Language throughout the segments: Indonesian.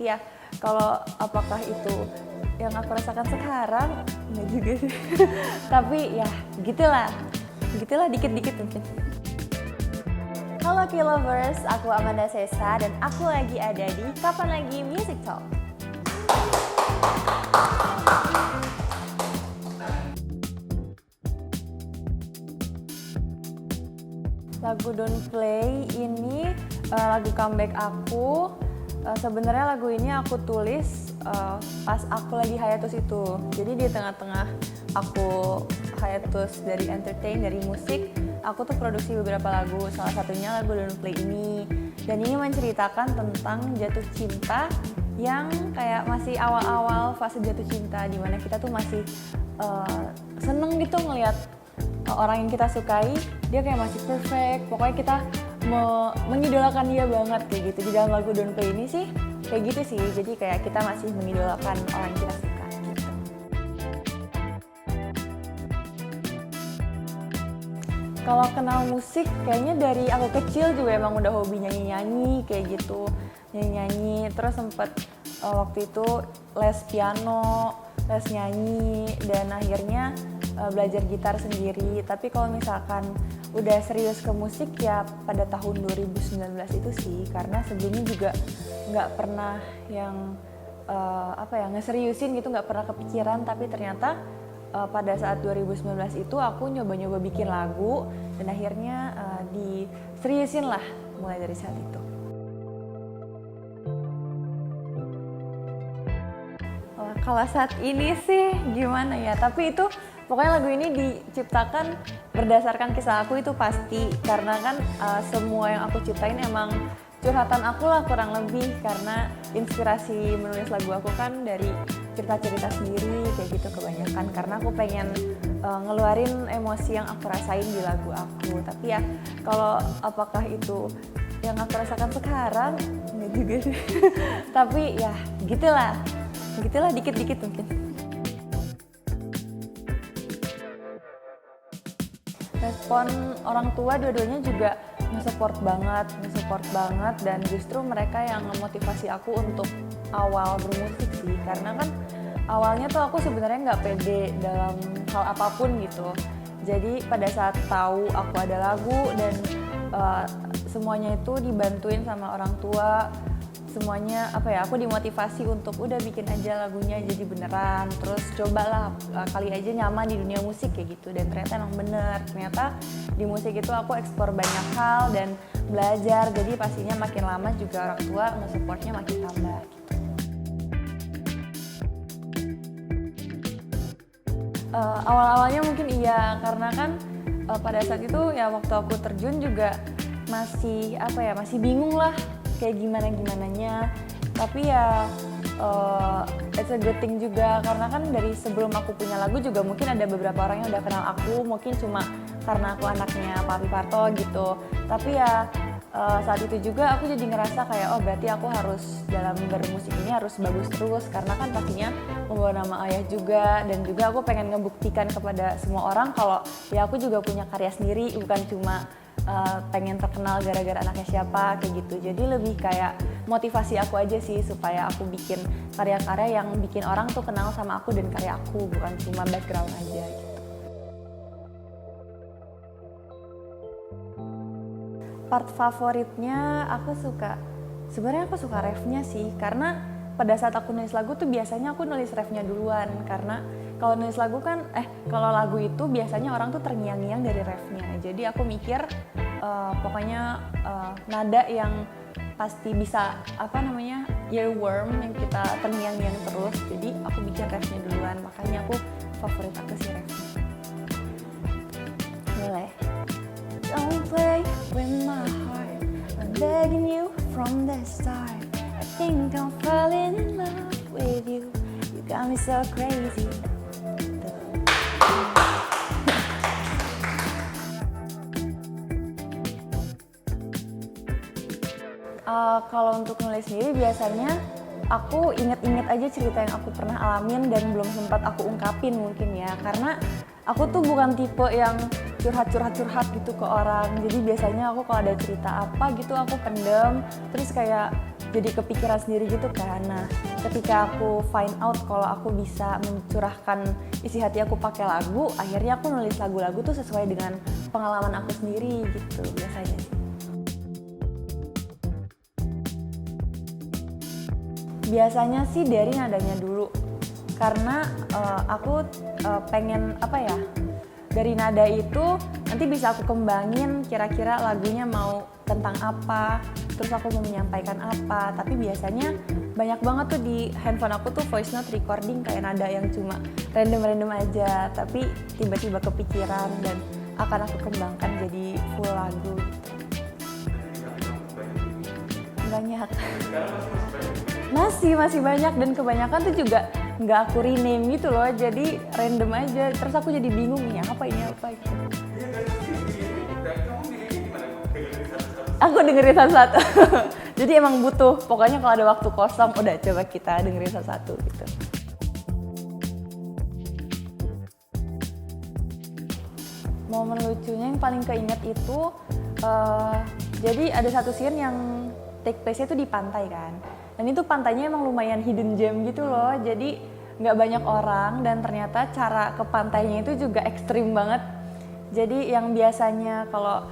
Tapi ya kalau apakah itu yang aku rasakan sekarang, enggak juga sih. Tapi ya gitulah dikit-dikit mungkin. Halo K-Lovers, aku Amanda Sesa dan aku lagi ada di Kapan Lagi Music Talk. Lagu Don't Play ini lagu comeback aku. Sebenarnya lagu ini aku tulis pas aku lagi hiatus itu. Jadi di tengah-tengah aku hiatus dari entertain, dari musik, aku tuh produksi beberapa lagu. Salah satunya lagu Don't Play ini. Dan ini menceritakan tentang jatuh cinta yang kayak masih awal-awal fase jatuh cinta, dimana kita tuh masih seneng gitu ngelihat orang yang kita sukai, dia kayak masih perfect. Pokoknya kita mengidolakan dia banget kayak gitu. Di dalam lagu Don't Play ini sih kayak gitu sih. Jadi kayak kita masih mengidolakan orang yang kita suka gitu. Kalau kenal musik kayaknya dari aku kecil juga emang udah hobi nyanyi-nyanyi kayak gitu. Nyanyi-nyanyi, terus sempet waktu itu les piano, les nyanyi, dan akhirnya belajar gitar sendiri. Tapi kalau misalkan udah serius ke musik ya pada tahun 2019 itu sih, karena sebelumnya juga nggak pernah yang ngeseriusin gitu, nggak pernah kepikiran. Tapi ternyata pada saat 2019 itu aku nyoba-nyoba bikin lagu dan akhirnya diseriusin lah mulai dari saat itu. Kalau saat ini sih gimana ya, tapi itu pokoknya lagu ini diciptakan berdasarkan kisah aku itu pasti, karena kan semua yang aku ciptain emang curhatan aku lah kurang lebih, karena inspirasi menulis lagu aku kan dari cerita-cerita sendiri kayak gitu kebanyakan, karena aku pengen ngeluarin emosi yang aku rasain di lagu aku. Tapi ya kalau apakah itu yang aku rasakan sekarang, enggak juga sih. Tapi ya gitulah dikit-dikit mungkin. Respon orang tua dua-duanya juga nge-support banget, dan justru mereka yang memotivasi aku untuk awal bermusik sih, karena kan awalnya tuh aku sebenarnya nggak pede dalam hal apapun gitu. Jadi pada saat tahu aku ada lagu dan semuanya itu dibantuin sama orang tua, semuanya aku dimotivasi untuk udah bikin aja lagunya jadi beneran, terus cobalah kali aja nyaman di dunia musik kayak gitu. Dan ternyata emang bener, ternyata di musik itu aku eksplor banyak hal dan belajar, jadi pastinya makin lama juga orang tua nge-supportnya makin tambah gitu. Awal-awalnya mungkin iya, karena kan pada saat itu ya waktu aku terjun juga masih bingung lah kayak gimananya. Tapi ya it's a good thing juga, karena kan dari sebelum aku punya lagu juga mungkin ada beberapa orang yang udah kenal aku, mungkin cuma karena aku anaknya Papi Parto gitu. Tapi ya saat itu juga aku jadi ngerasa kayak berarti aku harus dalam bermusik ini harus bagus terus, karena kan pastinya membawa nama ayah juga, dan juga aku pengen ngebuktikan kepada semua orang kalau ya aku juga punya karya sendiri, bukan cuma pengen terkenal gara-gara anaknya siapa kayak gitu. Jadi lebih kayak motivasi aku aja sih, supaya aku bikin karya-karya yang bikin orang tuh kenal sama aku dan karya aku, bukan cuma background aja gitu. Part favoritnya sebenarnya aku suka refnya sih, karena pada saat aku nulis lagu tuh biasanya aku nulis refnya duluan, karena kalau nulis lagu kan kalau lagu itu biasanya orang tuh terngiang-ngiang dari refnya. Jadi aku mikir pokoknya nada yang pasti bisa earworm yang kita terngiang-ngiang terus. Jadi aku bikin refnya duluan, makanya favorit aku sih refnya. Mulai. Don't play with my heart, I'm begging you from the start. I think I'm falling in love with you, you got me so crazy. Kalau untuk nulis sendiri biasanya aku inget-inget aja cerita yang aku pernah alamin dan belum sempat aku ungkapin mungkin ya, karena aku tuh bukan tipe yang curhat gitu ke orang. Jadi biasanya aku kalau ada cerita apa gitu aku pendem, terus kayak jadi kepikiran sendiri gitu kan. Nah ketika aku find out kalau aku bisa mencurahkan isi hati aku pakai lagu, akhirnya aku nulis lagu-lagu tuh sesuai dengan pengalaman aku sendiri gitu biasanya sih. Biasanya sih dari nadanya dulu, karena aku pengen apa ya, dari nada itu nanti bisa aku kembangin kira-kira lagunya mau tentang apa, terus aku mau menyampaikan apa. Tapi biasanya banyak banget tuh di handphone aku tuh voice note recording kayak nada yang cuma random-random aja, tapi tiba-tiba kepikiran dan akan aku kembangkan jadi full lagu gitu. Banyak. Masih banyak, dan kebanyakan tuh juga nggak aku rename gitu loh, jadi random aja, terus aku jadi bingung nih apa ini apa gitu. Aku dengerin satu-satu. Jadi emang butuh, pokoknya kalau ada waktu kosong udah coba kita dengerin satu-satu gitu. Momen lucunya yang paling keinget itu jadi ada satu scene yang take place-nya itu di pantai kan. Dan itu pantainya emang lumayan hidden gem gitu loh, jadi nggak banyak orang dan ternyata cara ke pantainya itu juga ekstrim banget. Jadi yang biasanya kalau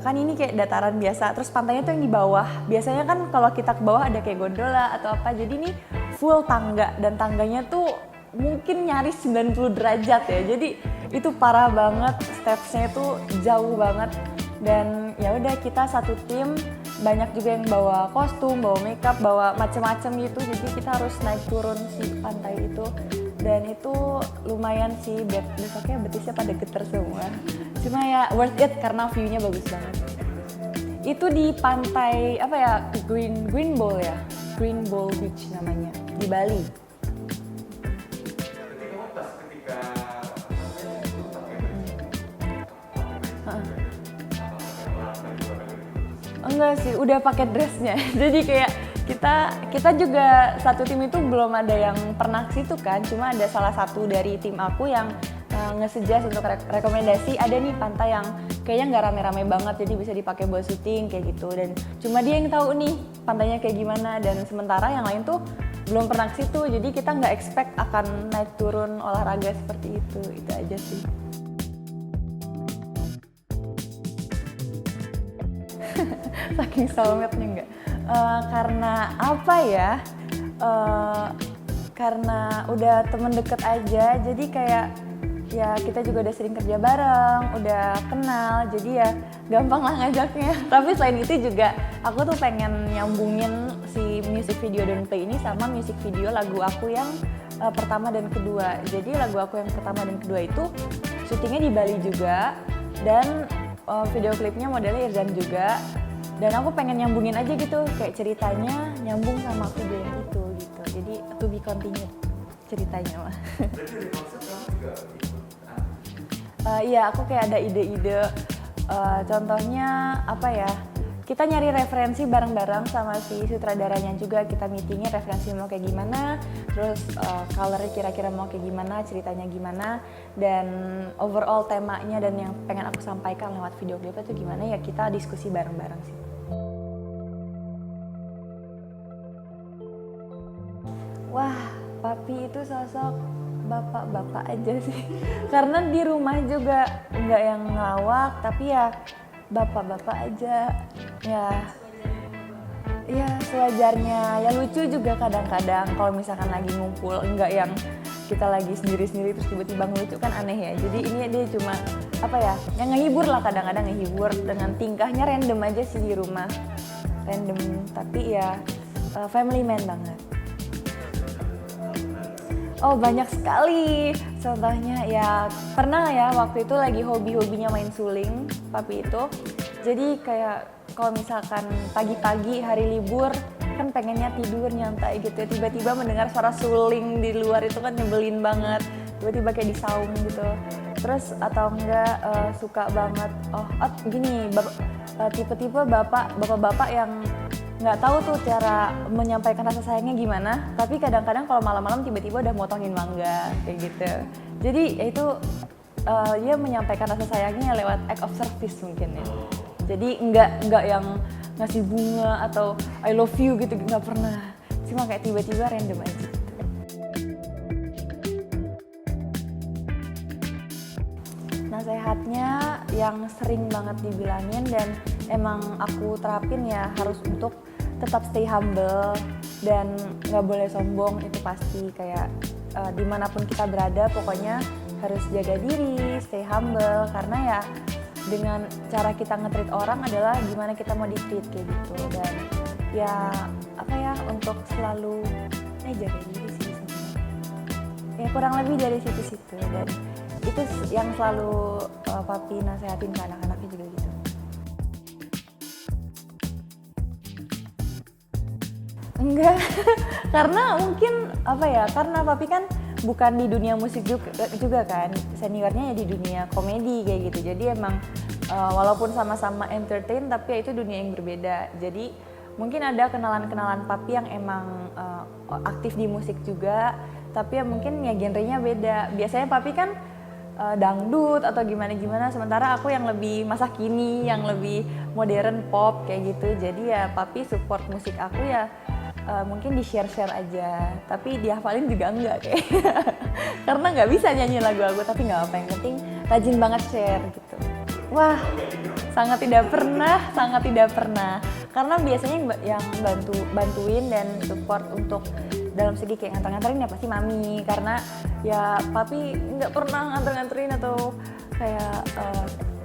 kan ini kayak dataran biasa, terus pantainya tuh yang di bawah. Biasanya kan kalau kita ke bawah ada kayak gondola atau apa, jadi ini full tangga dan tangganya tuh mungkin nyaris 90 derajat ya. Jadi itu parah banget, stepsnya itu jauh banget. Dan ya udah kita satu tim, banyak juga yang bawa kostum, bawa makeup, bawa macem-macem gitu. Jadi kita harus naik turun si pantai itu. Dan itu lumayan sih, besoknya betisnya pada geter semua. Cuma ya worth it karena view-nya bagus banget. Itu di pantai apa ya, Green Bowl ya, Green Bowl Beach namanya, di Bali. Enggak sih, udah pakai dressnya. Jadi kayak kita juga satu tim itu belum ada yang pernah ke situ kan. Cuma ada salah satu dari tim aku yang nge-suggest untuk rekomendasi, ada nih pantai yang kayaknya nggak rame-rame banget, jadi bisa dipakai buat syuting kayak gitu. Dan cuma dia yang tahu nih pantainya kayak gimana. Dan sementara yang lain tuh belum pernah ke situ, jadi kita nggak expect akan naik turun olahraga seperti itu. Itu aja sih. Saking soulmate-nya enggak. Karena apa ya? Karena udah temen deket aja, jadi kayak ya kita juga udah sering kerja bareng, udah kenal, jadi ya gampang lah ngajaknya. Tapi selain itu juga aku tuh pengen nyambungin si music video Don't Play ini sama music video lagu aku yang pertama dan kedua. Jadi lagu aku yang pertama dan kedua itu syutingnya di Bali juga, dan video klipnya modelnya Irzan juga. Dan aku pengen nyambungin aja gitu, kayak ceritanya nyambung sama video yang itu gitu. Jadi to be continued ceritanya mah. Iya, aku kayak ada ide-ide. Contohnya apa ya? Kita nyari referensi bareng-bareng sama si sutradaranya juga. Kita meetingnya referensi mau kayak gimana, terus color-nya kira-kira mau kayak gimana, ceritanya gimana, dan overall temanya dan yang pengen aku sampaikan lewat video klipnya itu gimana, ya kita diskusi bareng-bareng sih. Wah, papi itu sosok bapak-bapak aja sih. Karena di rumah juga nggak yang ngelawak, tapi ya bapak-bapak aja. Ya sewajarnya. Ya lucu juga kadang-kadang kalau misalkan lagi ngumpul, nggak yang kita lagi sendiri-sendiri terus tiba-tiba ngelucu, kan aneh ya. Jadi ini dia cuma apa ya, yang ngehibur lah, kadang-kadang ngehibur dengan tingkahnya random aja sih di rumah. Random, tapi ya family man banget. Oh banyak sekali, contohnya ya pernah ya waktu itu lagi hobi-hobinya main suling, papi itu. Jadi kayak kalau misalkan pagi-pagi hari libur kan pengennya tidur nyantai gitu, tiba-tiba mendengar suara suling di luar itu kan nyebelin banget, tiba-tiba kayak disaung gitu. Terus atau enggak suka banget, gini, tipe-tipe bapak-bapak yang nggak tahu tuh cara menyampaikan rasa sayangnya gimana, tapi kadang-kadang kalau malam-malam tiba-tiba udah motongin mangga kayak gitu. Jadi ya itu dia menyampaikan rasa sayangnya lewat act of service mungkin ya. Jadi nggak yang ngasih bunga atau I love you gitu, nggak pernah. Cuma kayak tiba-tiba random aja gitu. Nasehatnya yang sering banget dibilangin dan emang aku terapin ya harus untuk tetap stay humble dan nggak boleh sombong, itu pasti. Kayak dimanapun kita berada pokoknya harus jaga diri, stay humble, karena ya dengan cara kita nge-treat orang adalah gimana kita mau di-treat kayak gitu. Dan ya apa ya, untuk selalu jaga diri sih sebenarnya. Ya kurang lebih dari situ-situ, dan itu yang selalu papi nasehatin ke anak-anaknya juga gitu. Enggak, karena mungkin apa ya, karena papi kan bukan di dunia musik juga kan, seniornya ya di dunia komedi kayak gitu. Jadi emang walaupun sama-sama entertain tapi ya itu dunia yang berbeda. Jadi mungkin ada kenalan-kenalan papi yang emang aktif di musik juga, tapi ya mungkin ya genrenya beda. Biasanya papi kan dangdut atau gimana-gimana, sementara aku yang lebih masa kini, yang lebih modern pop kayak gitu. Jadi ya papi support musik aku ya mungkin di share-share aja, tapi dihafalin juga enggak kayak karena nggak bisa nyanyi lagu aku, tapi nggak apa, yang penting rajin banget share gitu. Wah, sangat tidak pernah, karena biasanya yang bantuin dan support untuk dalam segi kayak nganter-nganterin ya pasti mami, karena ya papi nggak pernah nganter-nganterin atau kayak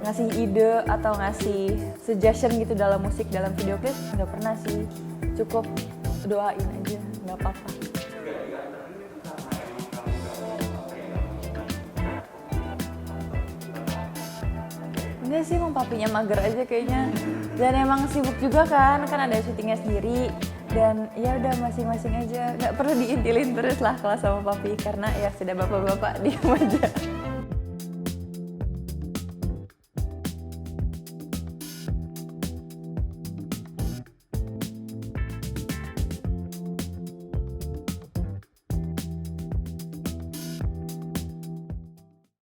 ngasih ide atau ngasih suggestion gitu dalam musik, dalam video klip nggak pernah sih. Cukup doain aja, nggak apa-apa. Enggak sih, emang papinya mager aja kayaknya, dan emang sibuk juga kan ada syutingnya sendiri, dan ya udah masing-masing aja, nggak perlu diintilin terus lah kalau sama papi, karena ya sudah bapak-bapak, diam aja.